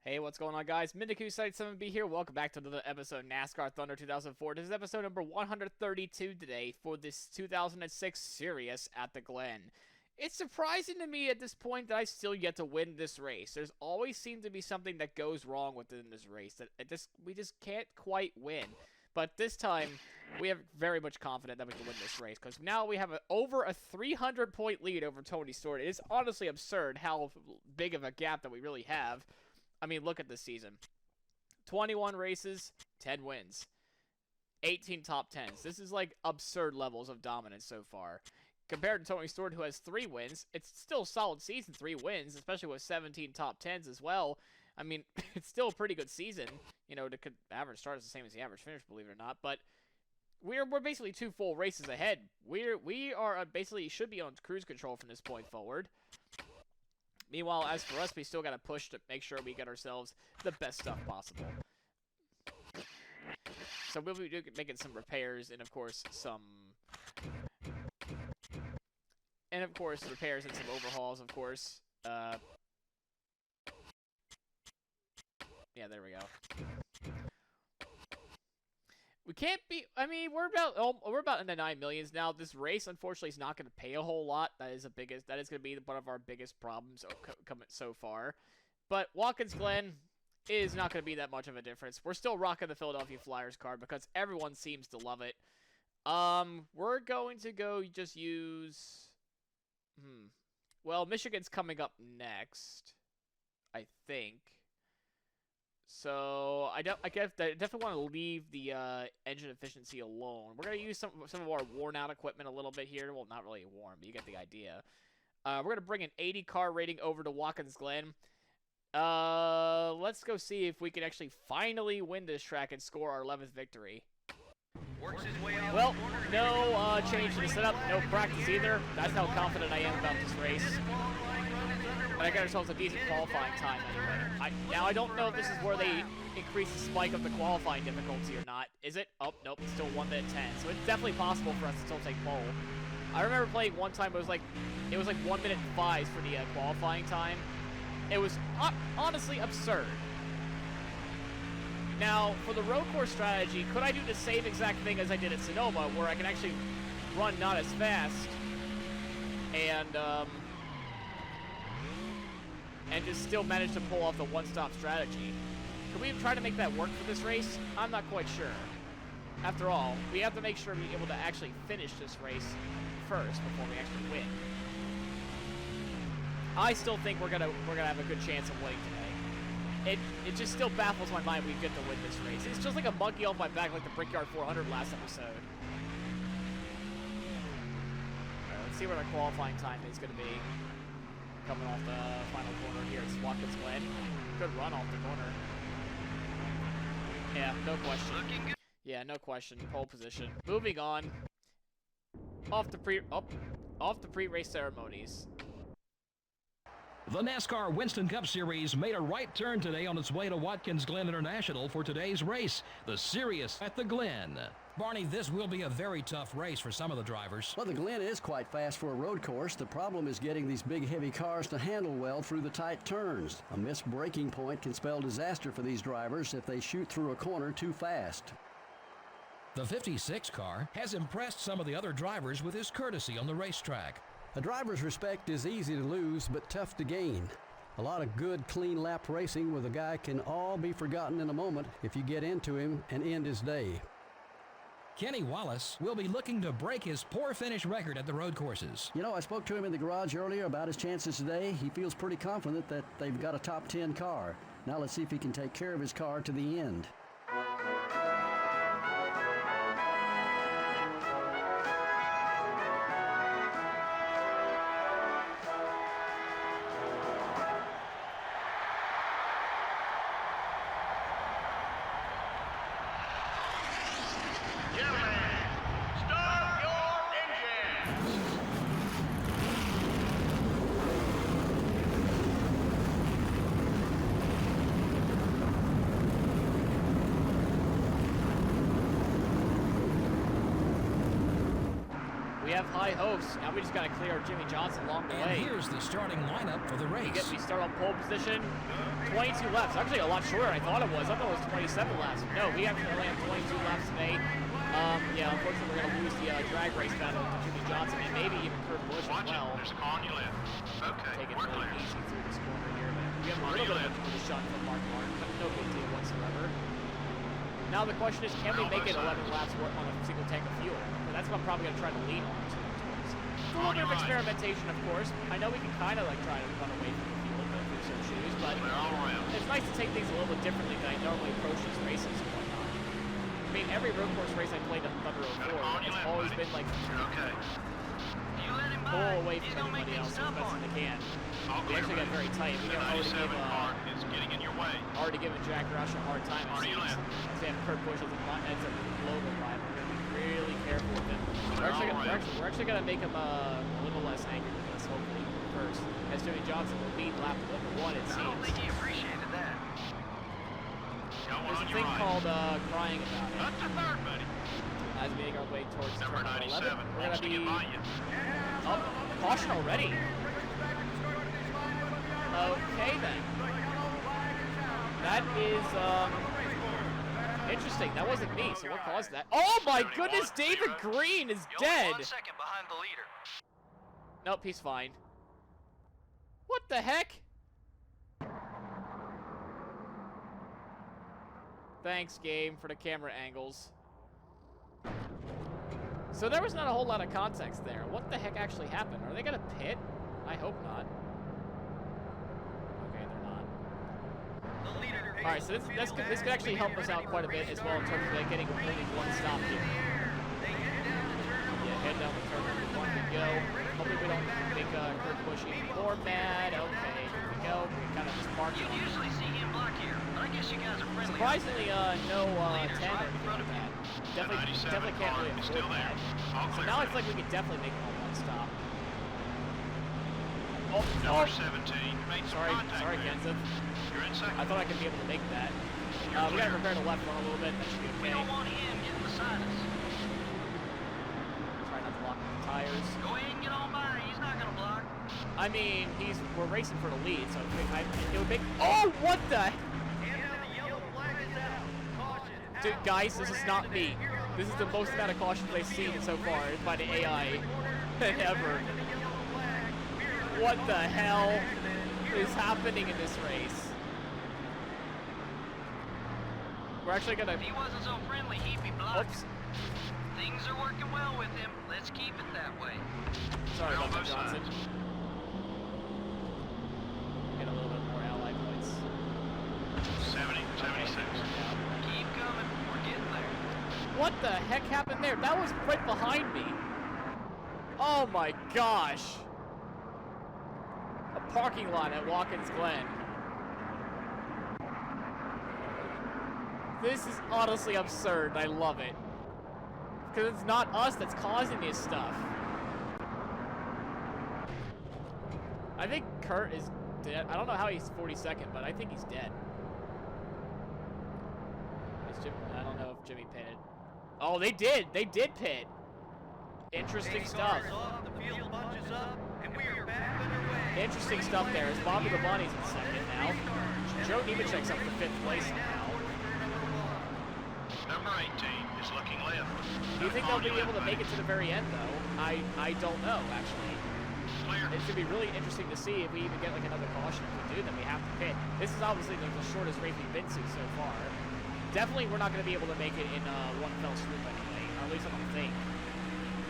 Hey, what's going on, guys? Mindiku7B here. Welcome back to another episode of NASCAR Thunder 2004. This is episode number 132 today for this 2006 Sirius at the Glen. It's surprising to me at this point that I still get to win this race. There's always seemed to be something that goes wrong within this race that we just can't quite win. But this time, we are very much confident that we can win this race because now we have over a 300-point lead over Tony Stewart. It is honestly absurd how big of a gap that we really have. I mean, look at this season. 21 races, 10 wins. 18 top 10s. This is like absurd levels of dominance so far. Compared to Tony Stewart, who has 3 wins, it's still a solid season, 3 wins, especially with 17 top 10s as well. I mean, it's still a pretty good season. You know, the average start is the same as the average finish, believe it or not. But we're basically 2 full races ahead. We are basically should be on cruise control from this point forward. Meanwhile, as for us, we still got to push to make sure we get ourselves the best stuff possible. So we'll be making some repairs and, of course, repairs and some overhauls, of course. Yeah, there we go. We can't be. I mean, we're about in the 9 millions now. This race, unfortunately, is not going to pay a whole lot. That is going to be one of our biggest problems coming so far. But Watkins Glen is not going to be that much of a difference. We're still rocking the Philadelphia Flyers card because everyone seems to love it. We're going to go just use. Well, Michigan's coming up next, I think. So I definitely want to leave the engine efficiency alone. We're gonna use some of our worn out equipment a little bit here. Well, not really worn, but you get the idea. We're gonna bring an 80 car rating over to Watkins Glen. Let's go see if we can actually finally win this track and score our 11th victory. Well, no change to the setup, no practice either. That's how confident I am about this race. And I got ourselves a decent qualifying time anyway. Now, I don't know if this is where they increase the spike of the qualifying difficulty or not. Is it? Oh, nope, it's still 1 minute 10. So it's definitely possible for us to still take pole. I remember playing one time, it was like 1 minute 5 for the qualifying time. It was honestly absurd. Now, for the road course strategy, could I do the same exact thing as I did at Sonoma, where I can actually run not as fast and just still manage to pull off the one-stop strategy? Can we try to make that work for this race? I'm not quite sure. After all, we have to make sure we're able to actually finish this race first before we actually win. I still think we're gonna have a good chance of winning today. It just still baffles my mind we get to win this race. It's just like a monkey off my back like the Brickyard 400 last episode. Alright, let's see what our qualifying time is gonna be. Coming off the final corner here, it's Watkins Glen. Good run off the corner. Yeah, no question. Yeah, no question. Pole position. Moving on. Off the pre-race ceremonies. The NASCAR Winston Cup Series made a right turn today on its way to Watkins Glen International for today's race, the Sirius at the Glen. Barney, this will be a very tough race for some of the drivers. Well, the Glen is quite fast for a road course. The problem is getting these big, heavy cars to handle well through the tight turns. A missed braking point can spell disaster for these drivers if they shoot through a corner too fast. The 56 car has impressed some of the other drivers with his courtesy on the racetrack. A driver's respect is easy to lose, but tough to gain. A lot of good, clean lap racing with a guy can all be forgotten in a moment if you get into him and end his day. Kenny Wallace will be looking to break his poor finish record at the road courses. You know, I spoke to him in the garage earlier about his chances today. He feels pretty confident that they've got a top 10 car. Now let's see if he can take care of his car to the end. have high hopes. Now we just got to clear Jimmy Johnson along the And way. here's the starting lineup for the race. We start on pole position. 22 laps. Actually, a lot shorter than I thought it was. I thought it was 27 laps. No, we actually only have 22 laps today. Yeah, unfortunately, we're going to lose the drag race battle to Jimmy Johnson and maybe even Kurt Busch as well. There's a car on your left. Okay, Take it we're really clear. easy through this corner here. But we have a little bit of a shot from Mark Martin, but no big deal whatsoever. Now the question is, can we make it 11 laps on a single tank of fuel? But that's what I'm probably going to try to lean on. It's a little bit of experimentation, of course. I know we can kind of like try to run away from the fuel if we so choose, but it's nice to take things a little bit differently than I normally approach these races and whatnot. I mean, every road course race I played on Thunder 04 has always been like Okay. pull away from anybody else as best as they can. We actually got very tight. We got It's getting in your way. already giving Jack Roush a hard time. It seems. As they have Kurt Busch as a global rival. We're going to be really careful with him. We're actually going to make him a little less angry with us, hopefully, first. As Jimmy Johnson will lead lap number 1, it seems. I don't think he appreciated that. There's a thing called crying about it. Up to third, buddy. As we make our way towards Number turn 97 11, we're wants going to to get be by you. up. Caution already. Okay, then. That is, interesting. That wasn't me, so what caused that? Oh my goodness, David Green is dead! 1 second behind the leader. Nope, he's fine. What the heck? Thanks, game, for the camera angles. So there was not a whole lot of context there. What the heck actually happened? Are they gonna pit? I hope not. Okay, they're not. Alright, so this could actually help us out quite a bit as well in terms of like getting only one stop here. Yeah, head down the turn number 1 we go. Hopefully we don't make Kurt Busch even more mad. Okay, here we go. We can kind of just park it. You usually see him block here, but I guess you guys are friendly. Surprisingly, no 10 or anything like that. Definitely can't really afford that. So now it's like we can definitely make it all one stop. Oh, Number 17 made some sorry, contact there. Kenseth. You're in second. I thought I could be able to make that. We gotta prepare the left one a little bit. That should be We okay. don't want him getting beside us. Try not to lock the tires. Go ahead and get on by. He's not gonna block. I mean, we're racing for the lead, so it would make. Oh, what the? Dude, guys, this is not me. This is the most amount of cautions I've seen so far by the AI ever. What the hell is happening in this race? We're actually gonna. If he wasn't so friendly, he'd be blocking. Oops. Things are working well with him. Let's keep it that way. Sorry about that, Johnson. Get a little bit more ally points. 70, 76. Keep coming. We're getting there. What the heck happened there? That was right behind me. Oh my gosh. A parking lot at Watkins Glen. This is honestly absurd. I love it. Because it's not us that's causing this stuff. I think Kurt is dead. I don't know how he's 42nd, but I think he's dead. I don't know if Jimmy pitted. Oh, they did. They did pit. Interesting stuff. Interesting stuff there. As Bobby Labonte's in second now. Joe Nemechek's up to 5th place now. Number 18 is looking left. Do you think they'll be able to make it to the very end, though? I don't know, actually. Clear. It's going to be really interesting to see if we even get like another caution. If we do, then we have to pit. This is obviously like the shortest race we've been to so far. Definitely, we're not going to be able to make it in one fell swoop anyway. Or at least I don't think.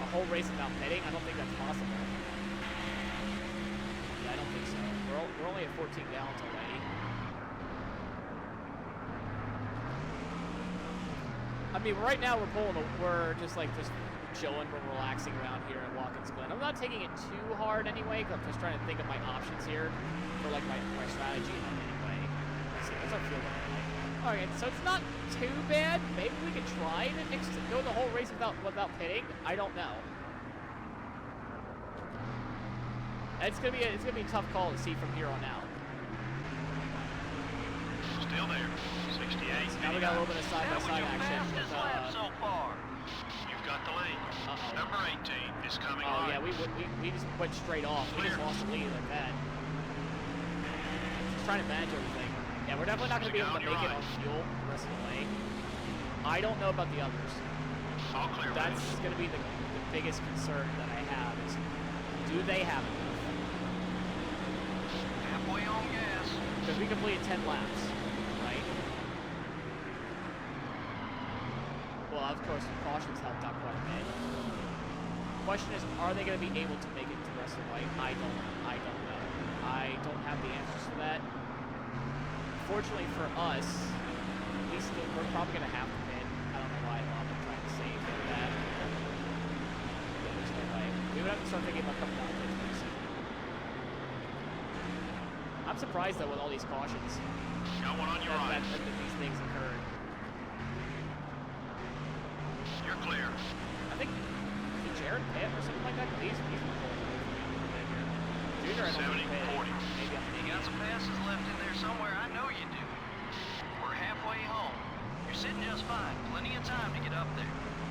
A whole race without pitting, I don't think that's possible. Yeah, I don't think so. We're only at 14 gallons already. I mean, right now we're just chilling, we're relaxing around here at Watkins Glen. I'm not taking it too hard anyway, because I'm just trying to think of my options here for like my strategy anyway. Let's see, what's our fuel like? Alright, so it's not too bad. Maybe we could try to go the whole race without pitting. I don't know. It's gonna be a tough call to see from here on out. Still there. 68. Now we got a little bit of side-by-side action with so far. You've got the lead. Uh-oh. Number 18 is coming Oh, live. yeah, we just went straight off. We just Clear. lost the lead like that. Just trying to manage everything. Yeah, we're definitely not going to be able to make it on fuel the rest of the way. I don't know about the others. All clear, That's buddy. going to be the biggest concern that I have is, do they have enough? Halfway on gas. Because we completed 10 laps, right? Well, of course, cautions helped out quite a bit. Question is, are they going to be able to make it to the rest of the way? I don't know. I don't have the answers for that. Fortunately for us, at least we're probably going to have to pit. I don't know why I'm trying to save that. But there's no way. We would have to start thinking about coming down to pit pretty soon. I'm surprised though with all these cautions Got one on your right. that these things occurred. You're clear. I think did Jared pit or something like that? 'Cause he's pulling away from me a little bit here. Junior, I don't 70, think pit. 40. Maybe I'm You thinking. got some passes left in there somewhere. I know you do. We're halfway home. You're sitting just fine. Plenty of time to get up there.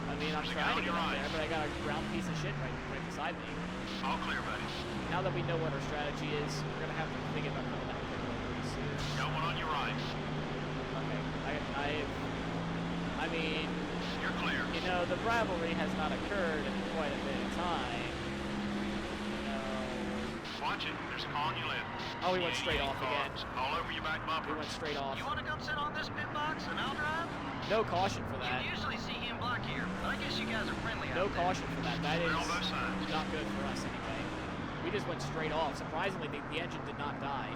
I mean, I'm There's a trying to guy get on up your there, right. but I got a ground piece of shit right beside me. All clear, buddy. Now that we know what our strategy is, we're gonna have to think about coming down pit road pretty soon. Got one on your right. Okay, I mean, You're clear. you know, the rivalry has not occurred in quite a bit of time. You know, Watch it. There's a car on your left. oh, we went straight off again. All over your back bumper. We went straight off. You want to come sit on this pit box and I'll drive? No caution for that. You usually see him block here, but I guess you guys are friendly No out there. caution for that. That is We're on both sides. not good for us anyway. We just went straight off. Surprisingly, the engine did not die.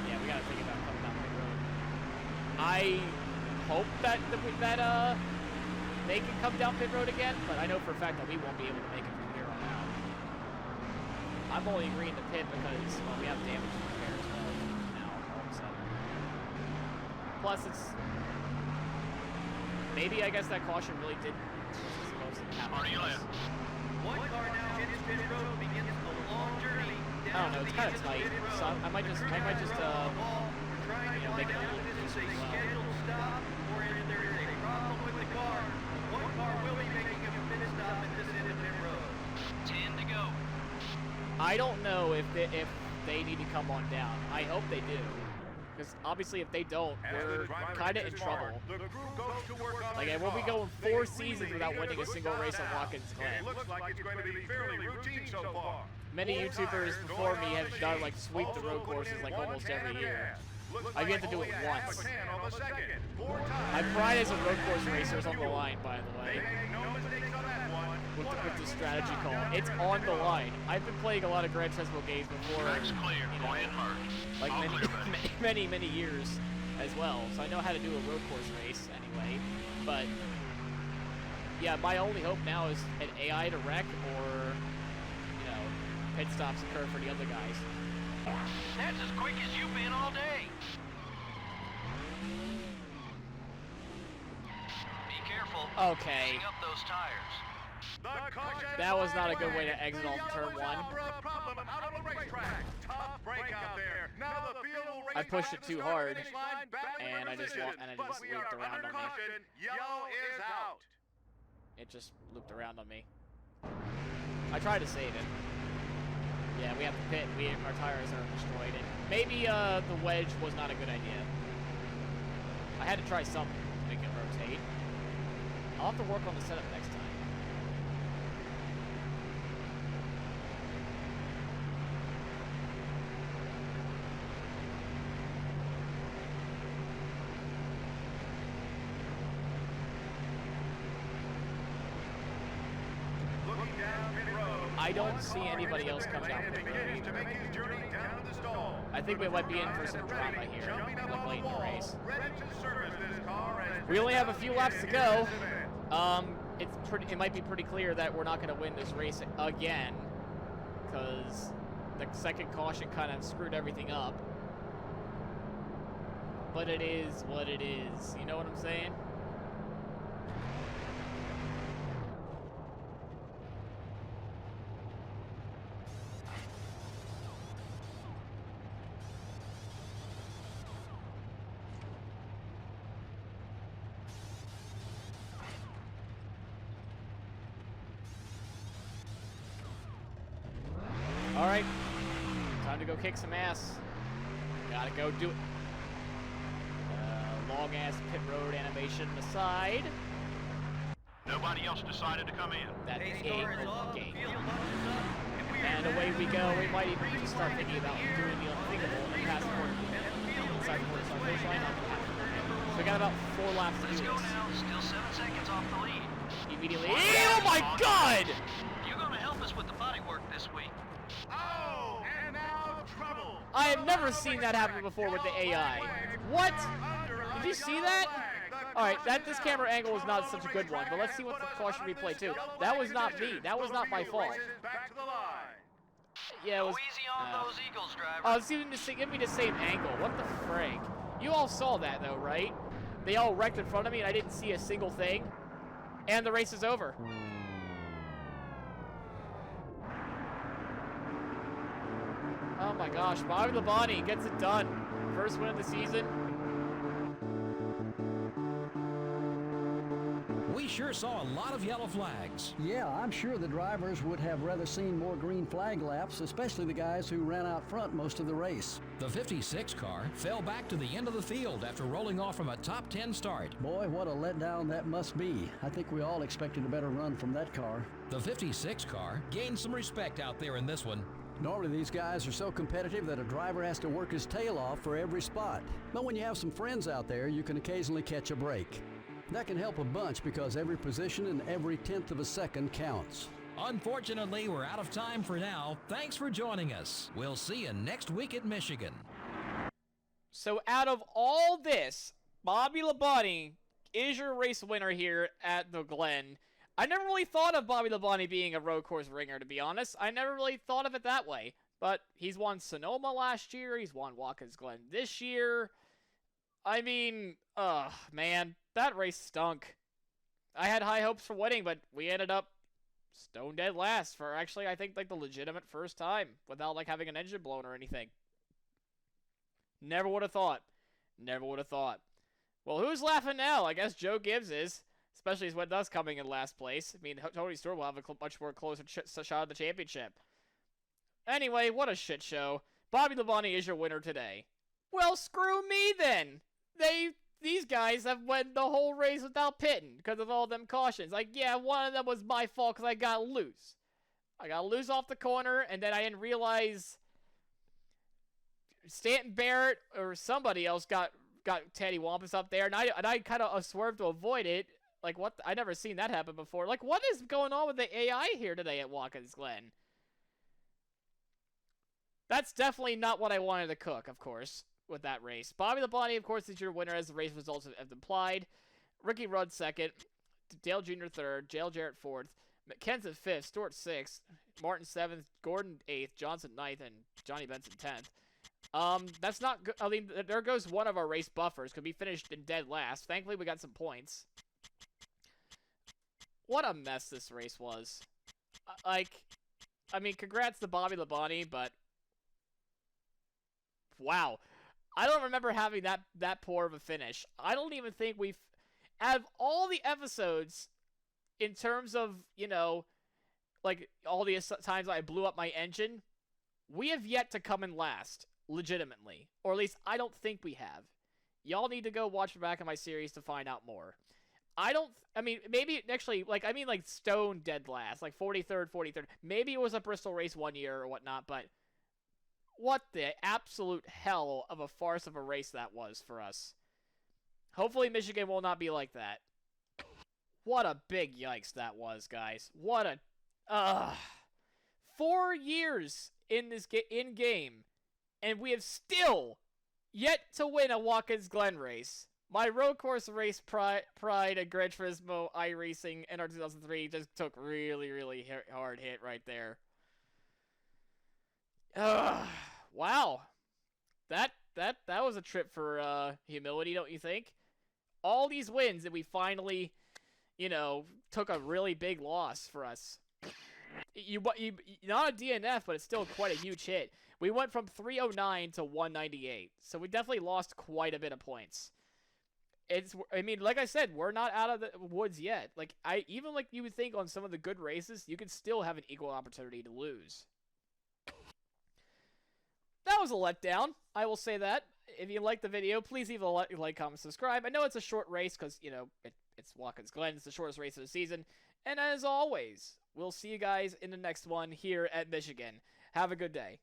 Yeah, we gotta think about coming down pit road. I hope that they can come down pit road again, but I know for a fact that we won't be able to make it from here on out. I'm only agreeing to pit because, well, we have damage to repair as well now, all of a sudden. Plus, it's... Maybe, I guess, that caution really did supposed to happen. Party to us. left. One car now hits pit road, begins the long journey. I don't know, it's kind of tight, so I might just, make it a little This is a as well. scheduled stop, or if there is a problem with the car, one car will be making a pit stop at this end of pit road. 10 to go. I don't know if they need to come on down. I hope they do. Because obviously if they don't, we're kind of in trouble. Like, we'll be going 4 seasons without winning a single race on Watkins Glen. Looks like it's going to be fairly routine so far. Many YouTubers before me have done, like, sweep the road courses, like, almost every year. I've yet to do it once. My pride as a road course racer is on the line, by the way. With the strategy call. It's on the line. I've been playing a lot of Gran Turismo games before, Track's clear. you Go know, ahead and merge. like All many, clear, buddy. many years as well. So I know how to do a road course race anyway. But yeah, my only hope now is an AI to wreck or, you know, pit stops occur for the other guys. That's as quick as you've been all day. Be careful. Okay. Hang up those tires. That was not a good way to exit off turn 1. I pushed it too hard, and I just looped around on me. Yellow is out. It just looped around on me. I tried to save it. Yeah, we have to pit. Our tires are destroyed. And maybe the wedge was not a good idea. I had to try something to make it rotate. I'll have to work on the setup next time. I don't see anybody else coming down pit road either. I think we might be in for some drama here, like late in the race. We only have a few laps to go. It might be pretty clear that we're not going to win this race again, because the second caution kind of screwed everything up. But it is what it is. You know what I'm saying? go kick some ass. Gotta go do it. Long-ass pit road animation aside. Nobody else decided to come in. That Pace game. car is off, Game. field boxes up, and we are And away we go. We might even just start thinking about doing the unthinkable and pass forward. Inside the finish line. So we got about 4 laps to Let's do go this. now. Still 7 seconds off the lead. Immediately. Oh my god! You're gonna help us with the body work this week. Oh, and now trouble. I have never seen that happen before with the AI. What? Did you see that? Alright, this camera angle was not such a good one, but let's see what the caution replay too. That was not me. That was not my fault. Back to the line. Yeah, it Go was... easy on those Eagles, driver. Oh, it's even give me the same angle. What the frig? You all saw that though, right? They all wrecked in front of me and I didn't see a single thing. And the race is over. Oh my gosh, Bobby Labonte gets it done. First win of the season. We sure saw a lot of yellow flags. Yeah, I'm sure the drivers would have rather seen more green flag laps, especially the guys who ran out front most of the race. The 56 car fell back to the end of the field after rolling off from a top 10 start. Boy, what a letdown that must be. I think we all expected a better run from that car. The 56 car gained some respect out there in this one. Normally these guys are so competitive that a driver has to work his tail off for every spot. But when you have some friends out there, you can occasionally catch a break. That can help a bunch because every position and every 1/10 of a second counts. Unfortunately, we're out of time for now. Thanks for joining us. We'll see you next week at Michigan. So out of all this, Bobby Labonte is your race winner here at the Glen. I never really thought of Bobby Labonte being a road course ringer, to be honest. I never really thought of it that way. But he's won Sonoma last year. He's won Watkins Glen this year. I mean, man, that race stunk. I had high hopes for winning, but we ended up stone dead last for actually, I think, like the legitimate first time without like having an engine blown or anything. Never would have thought. Never would have thought. Well, who's laughing now? I guess Joe Gibbs is, especially with us coming in last place. I mean, Tony Stewart will have a much more closer shot at the championship. Anyway, what a shit show. Bobby Labonte is your winner today. Well, screw me then. These guys have won the whole race without pitting because of all them cautions. Like, yeah, one of them was my fault because I got loose. I got loose off the corner, and then I didn't realize Stanton Barrett or somebody else got Teddy Wampus up there, and I kind of swerved to avoid it. Like, what? I never seen that happen before. Like, what is going on with the AI here today at Watkins Glen? That's definitely not what I wanted to cook, of course, with that race. Bobby Labonte, of course, is your winner as the race results have implied. Ricky Rudd second, Dale Jr. third, Jale Jarrett fourth, McKenzie fifth, Stewart sixth, Martin seventh, Gordon eighth, Johnson ninth, and Johnny Benson 10th. That's not good. I mean, there goes one of our race buffers. Could be finished in dead last. Thankfully, we got some points. What a mess this race was. I mean, congrats to Bobby Labonte, but wow. I don't remember having that poor of a finish. I don't even think we've, out of all the episodes, in terms of, you know, like all the times I blew up my engine, we have yet to come in last, legitimately. Or at least I don't think we have. Y'all need to go watch the back of my series to find out more. I mean, maybe actually, like stone dead last, like 43rd, 43rd. Maybe it was a Bristol race one year or whatnot, but what the absolute hell of a farce of a race that was for us. Hopefully Michigan will not be like that. What a big yikes that was, guys. What a... 4 years in this in-game, and we have still yet to win a Watkins Glen race. My road course race pride at Gran Turismo iRacing NR 2003 just took really, really hard hit right there. Wow. That was a trip for humility, don't you think? All these wins, and we finally, you know, took a really big loss for us. You not a DNF, but it's still quite a huge hit. We went from 309 to 198, so we definitely lost quite a bit of points. I mean, like I said, we're not out of the woods yet. Like, even like you would think on some of the good races, you could still have an equal opportunity to lose. that was a letdown. I will say that. If you like the video, please leave a like, comment, subscribe. I know it's a short race because, you know, it's Watkins Glen. It's the shortest race of the season. And as always, we'll see you guys in the next one here at Michigan. Have a good day.